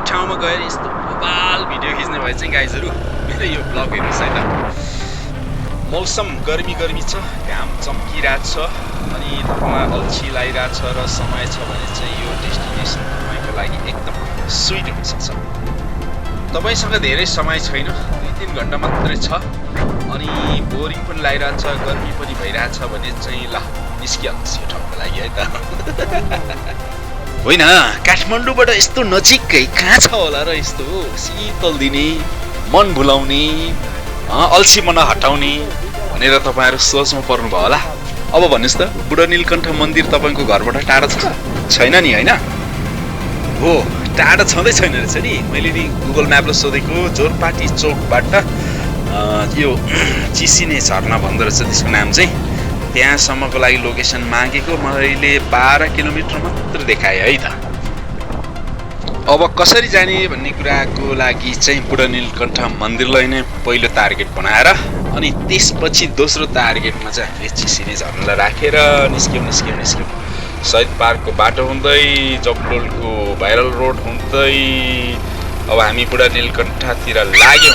ठाउँमा गएर यस्तो बबाल भिडियो खिच्ने भए चाहिँ गाइजहरू मेरो यो ब्लग हेर्नुहोस् है त। मौसम गर्मी छ, घाम चम्किरहेको छ अनि तपाईँलाई अल्छी लागिरहेको छ र समय छ भने चाहिँ यो डेस्टिनेसन तपाईँको लागि एकदम स्विट हुनसक्छ। तपाईँसँग धेरै समय छैन, 2-3 घन्टा मात्रै छ अनि बोरिङ पनि लागिरहेको छ, गर्मी पनि भइरहेछ भने चाहिँ ल निस्किहाल्नुहोस् यो ठाउँको लागि है त। होइन, काठमाडौँबाट यस्तो नजिकै कहाँ छ होला र यस्तो शीतल दिने, मन भुलाउने, अल्छीपना हटाउने भनेर तपाईँहरू सोचमा पर्नुभयो होला। अब भन्नुहोस् त, बुढा नीलकण्ठ मन्दिर तपाईँको घरबाट टाढा छ? छैन नि होइन? हो, टाढा छँदै छैन रहेछ नि। मैले नि गुगल म्यापले सोधेको जोरपाटी चौकबाट यो चिसिने झरना भन्दो रहेछ त्यसको नाम चाहिँ। त्यहाँसम्मको लागि लोकेसन मागेको मैले 12 किलोमिटर मात्र देखाएँ है त। अब कसरी जाने भन्ने कुराको लागि चाहिँ बुढा नीलकण्ठ मन्दिरलाई नै पहिलो टार्गेट बनाएर अनि त्यसपछि दोस्रो टार्गेटमा चाहिँ हामीले चिसिने झरनालाई राखेर निस्क्यौँ। शहीद पार्कको बाटो हुँदै जगडोलको भाइरल रोड हुँदै अब हामी बुढा नीलकण्ठतिर लाग्यौँ।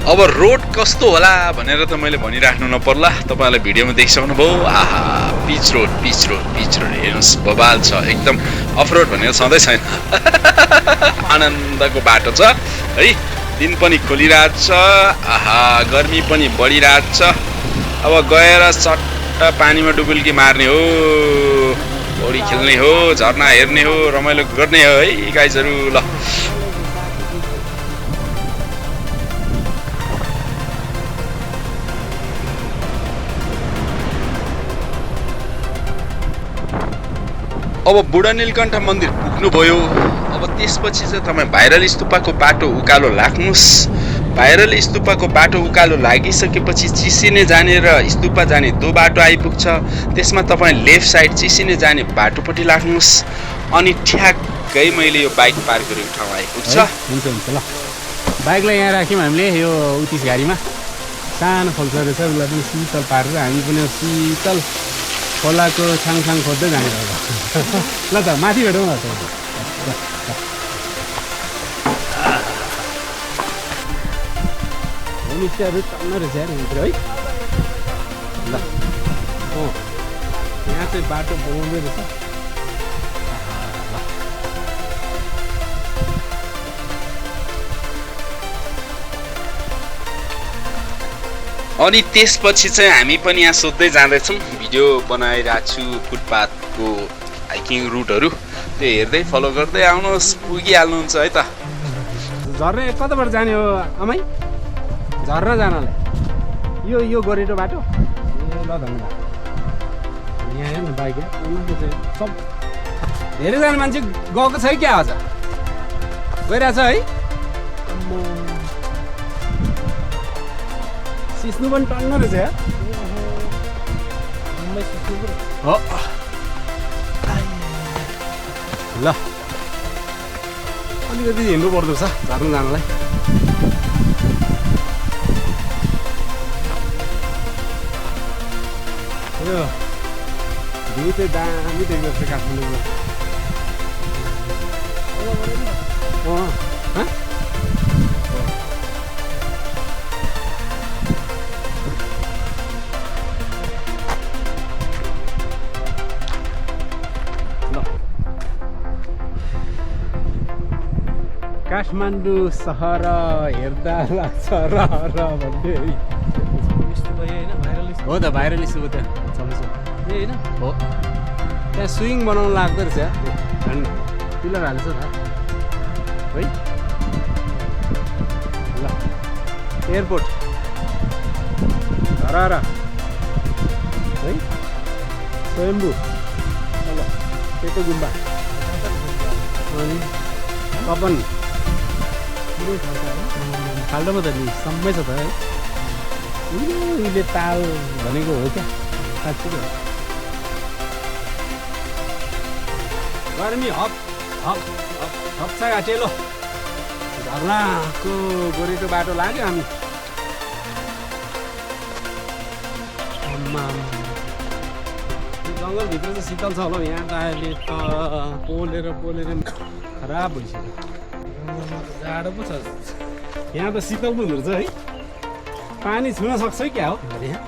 अब रोड कस्तो होला भनेर त मैले भनिराख्नु नपर्ला, तपाईँलाई भिडियोमा देखिसक्नु भयो। आहा, पिच रोड हेर्नुहोस्, बबाल छ एकदम। अफ रोड भनेर छँदै छैन। आनन्दको बाटो छ है, दिन पनि खोलिरहेछ। आहा, गर्मी पनि बढिरहेछ। अब गएर सट्ट पानीमा डुबुल्की मार्ने हो, पौडी खेल्ने हो, झरना हेर्ने हो, रमाइलो गर्ने हो है गाइजहरू। ल अब बुढा नीलकण्ठ मन्दिर पुग्नुभयो। अब त्यसपछि चाहिँ तपाईँ भाइरल स्तूपको बाटो उकालो लाग्नुहोस्। भाइरल स्तूपको बाटो उकालो लागिसकेपछि चिसिने जाने र स्तूपा जाने दो बाटो आइपुग्छ। त्यसमा तपाईँ लेफ्ट साइड चिसिने जाने बाटोपट्टि लाग्नुहोस् अनि ठ्याक्कै मैले यो बाइक पार्क गरेको ठाउँ आइपुग्छ। हुन्छ ल, बाइकलाई यहाँ राख्यौँ हामीले यो उतिस गाडीमा। सानो खोल्छ रहेछ, उसलाई पनि शीतल पारेर हामी पनि शीतल खोलाको छाङछाङ खोज्दै जाने भयो। ल त माथि भेटौँ न त। होमस्टेहरू टन्न रहेछ यार यहाँतिर है। ल यहाँ चाहिँ बाटो बनाउँदै रहेछ। अनि त्यसपछि चाहिँ हामी पनि यहाँ सोध्दै जाँदैछौँ। भिडियो बनाइरहेको छु फुटपाथको हाइकिङ रुटहरू, त्यो हेर्दै फलो गर्दै आउनुहोस्, पुगिहाल्नुहुन्छ है त। झर्ना कताबाट जाने हो आमै? झर्ना जानलाई यो गोरेटो बाटो। ए ल धन्यवाद। यहाँ हेर्नु बाइक सब धेरैजना मान्छे गएको छ है क्या? आज गइरहेछ है? सिस्नु पनि टन्न रहेछ यार। हो ल, अलिकति हिँड्नु पर्दो रहेछ झर्नु जानलाई। यो भ्यू चाहिँ दामी देख्दो रहेछ काठमाडौँमा। काठमाडौँ सहर हेर्दा लाग्छ र भन्दै हो त। भाइरल स्तूप त्यहाँ छँदैछ ए होइन? हो, त्यहाँ स्विङ बनाउनु लाग्दो रहेछ झन्, पिलर हालेछ त है। ल एयरपोर्ट धरारा है, स्वयम्भू ल पेटो गुम्बा अनि कपन खाल्डोमा त नि सम्मै छ त है। उहिले ताल भनेको हो क्या साँच्चै हो। गर्मी हप्सा घाटेलो झरनाको गोरेटो बाटो लाग्यो हामी। जङ्गलभित्र चाहिँ शीतल छ होला हौ। यहाँ त अहिले त पोलेर खराब भइसक्यो। जङ्गलमा त जाडो पो छ। यहाँ त शीतल पो हुँदो रहेछ है। पानी छुन सक्छ क्या हो यहाँ?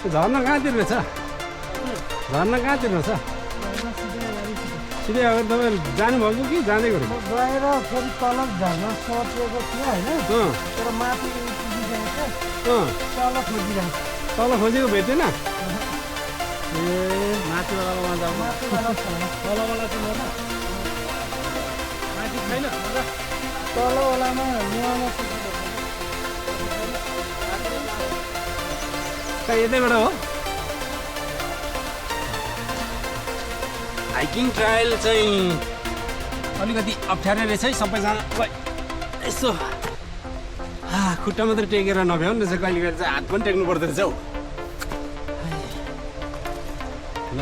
झर्ना कहाँतिर रहेछ? झर्ना कहाँतिर रहेछ? सिधै अगाडि तपाईँ जानुभएको कि जाँदै गर्नु? गएर फेरि तल झर्न सोचेको थियो होइन, तर माथि तल खोजिरहेको। तल खोजेको भेटेन? ए माथिवालामा जाऊ। माथिवाला छैन, तलवाला चाहिँ म माथि छैन। तलवालामा ल्याउन कहाँ यतैबाट हो? हाइकिङ ट्रायल चाहिँ अलिकति अप्ठ्यारो रहेछ है सबैजनालाई। यसो खुट्टा मात्रै टेकेर नभ्याउनु रहेछ, कहिले कहिले चाहिँ हात पनि टेक्नु पर्दो रहेछ हौ। ल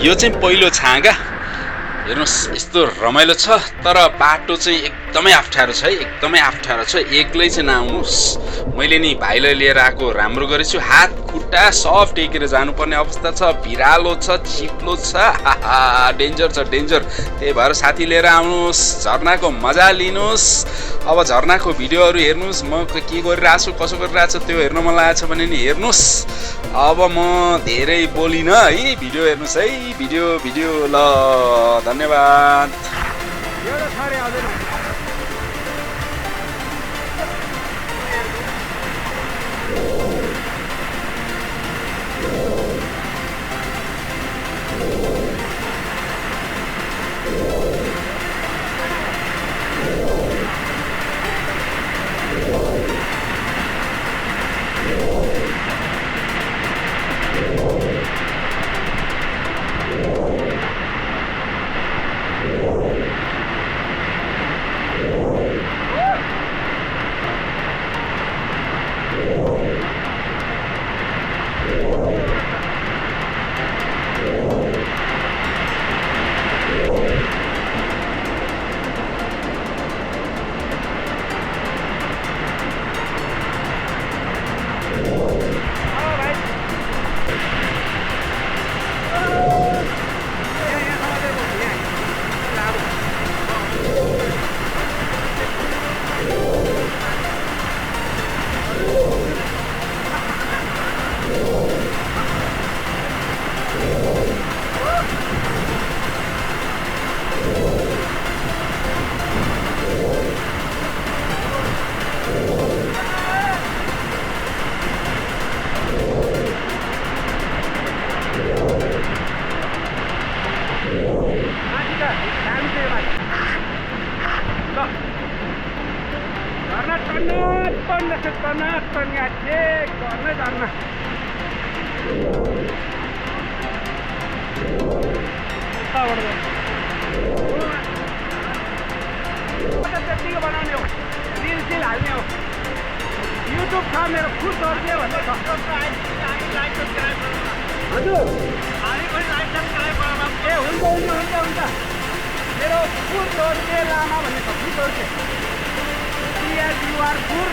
यो चाहिँ पहिलो छाँगा हेर्नुस्, यस्तो रमाइलो छ, तर बाटो चाहिँ एकदमै अप्ठ्यारो छ है, एकदमै अप्ठ्यारो छ। एक्लै चाहिँ नआउनुहोस्। मैले नि भाइलाई लिएर आएको राम्रो गरेछु। हात खुट्टा सब टेकेर जानुपर्ने अवस्था छ, भिरालो छ, चिप्लो छ, डेन्जर छ, डेन्जर। त्यही भएर साथी लिएर आउनुहोस्, झर्नाको मजा लिनुहोस्। अब झर्नाको भिडियोहरू हेर्नुहोस्, म के गरिरहेको छु, कसो गरिरहेको छु, त्यो हेर्न मन लागेको छ भने नि हेर्नुहोस्। अब म धेरै बोलिनँ है, भिडियो हेर्नुहोस् है, भिडियो ल, धन्यवाद। दामी छ यो बाटो ल झर्ना टन्न यहाँ ठेक झर्नै झर्ना त्यतिको बनाउने हो रिल हाल्ने हो युट्युब छ मेरो फुल सर्दियो भन्ने छ हजुर ए हुन्छ मेरो फुल सर्दियो लामा भन्ने छ फुल सर्दियो युआर फुल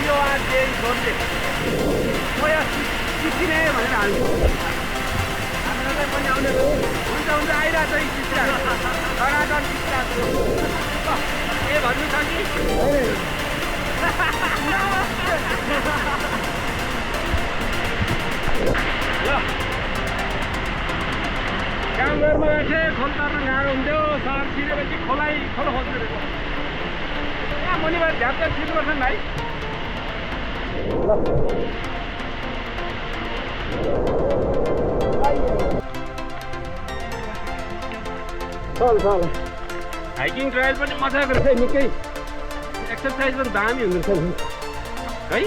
युआर जे सर्दियो म यहाँ सिक्किने भनेर हाल्छु हामीलाई पनि आउने हुन्छ आइरहेको छ चित्राहरू धनाधन चित्राहरू ए भन्नु छ कि ल काम गर्नु गएपछि खोल तर्न गाह्रो हुन्थ्यो सहर छिरेपछि खोलो खोज्नु रहेछ यहाँ मुनिबाट झ्याप्चा छिर्नुपर्छ नि भाइ ल हाइकिङ ट्रायल पनि मजाको रहेछ निकै एक्सर्साइज पनि दामी हुँदो रहेछ है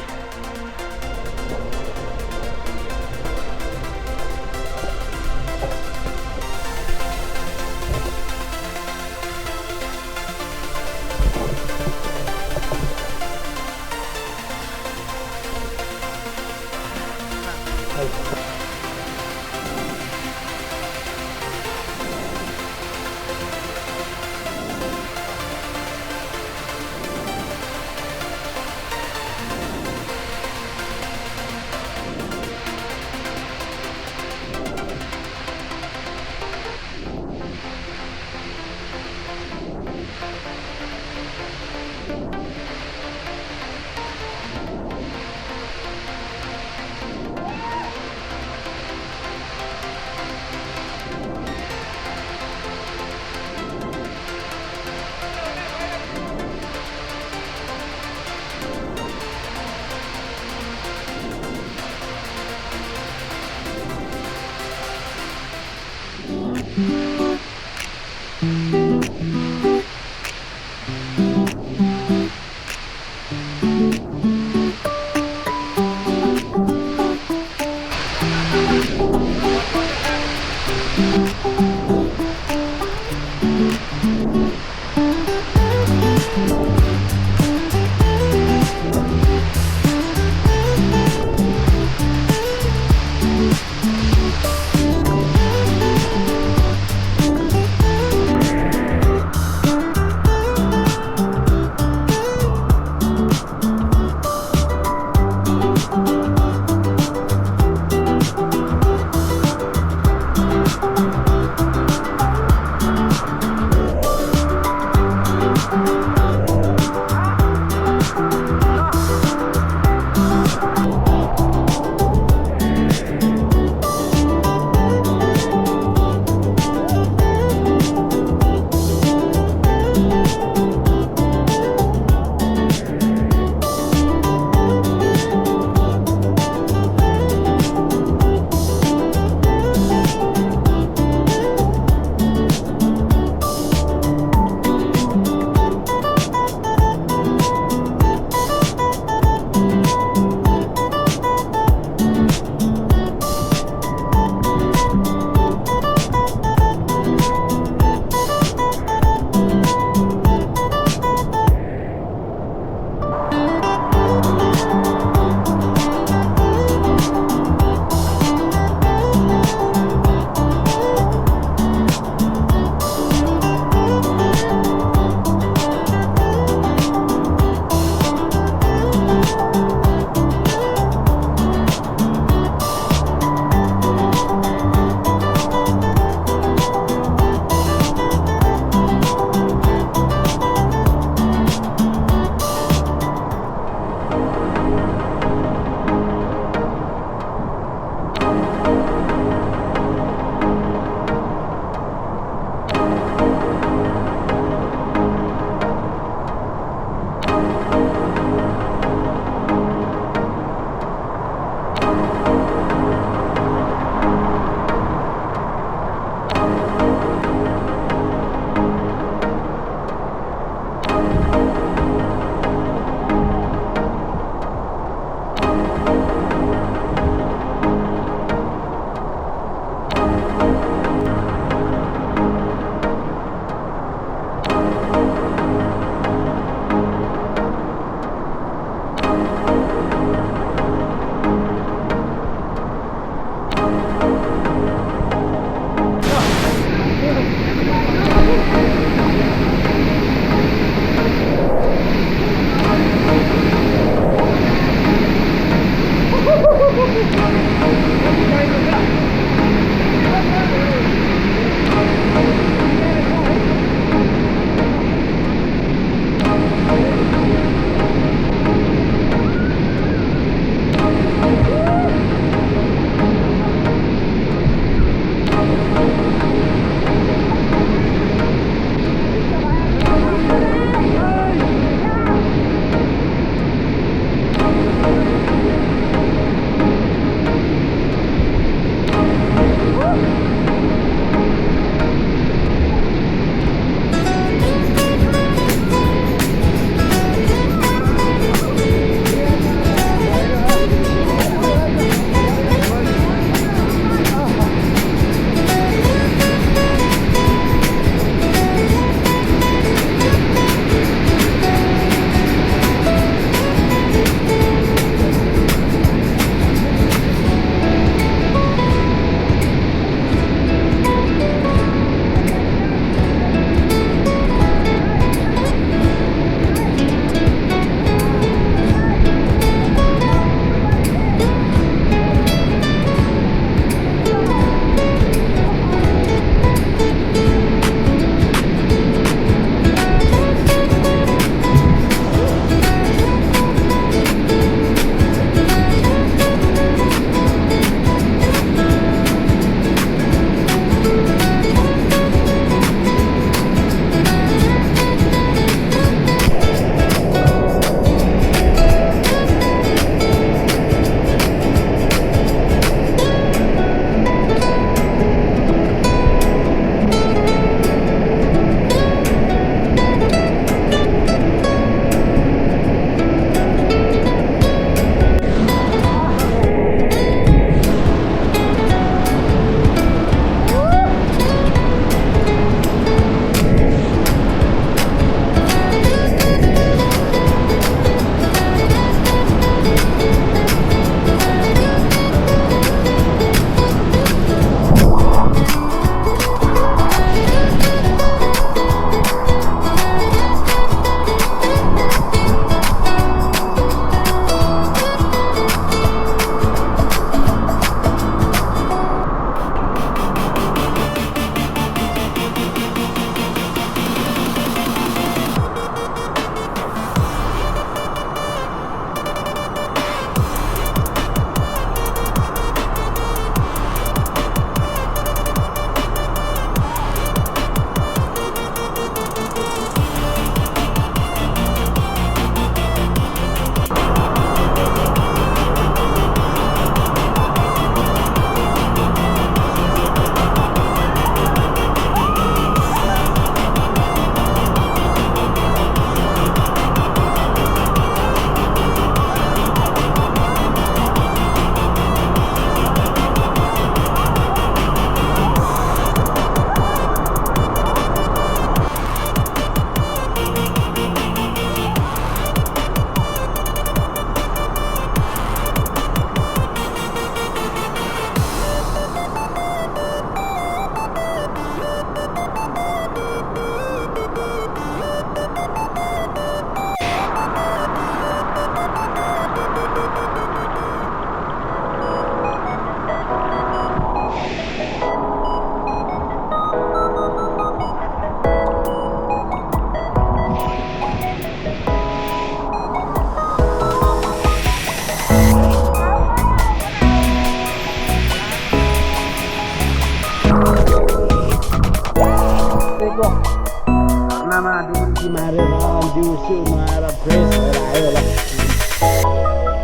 झर्नामा डुबुल्की मारेर दिउँसो नुहाएर फ्रेस भएर आयो होला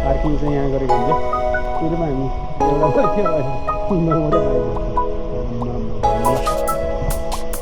पार्किङ चाहिँ यहाँ गरेको हुन्छ सुरुमा हामी एउटा थियो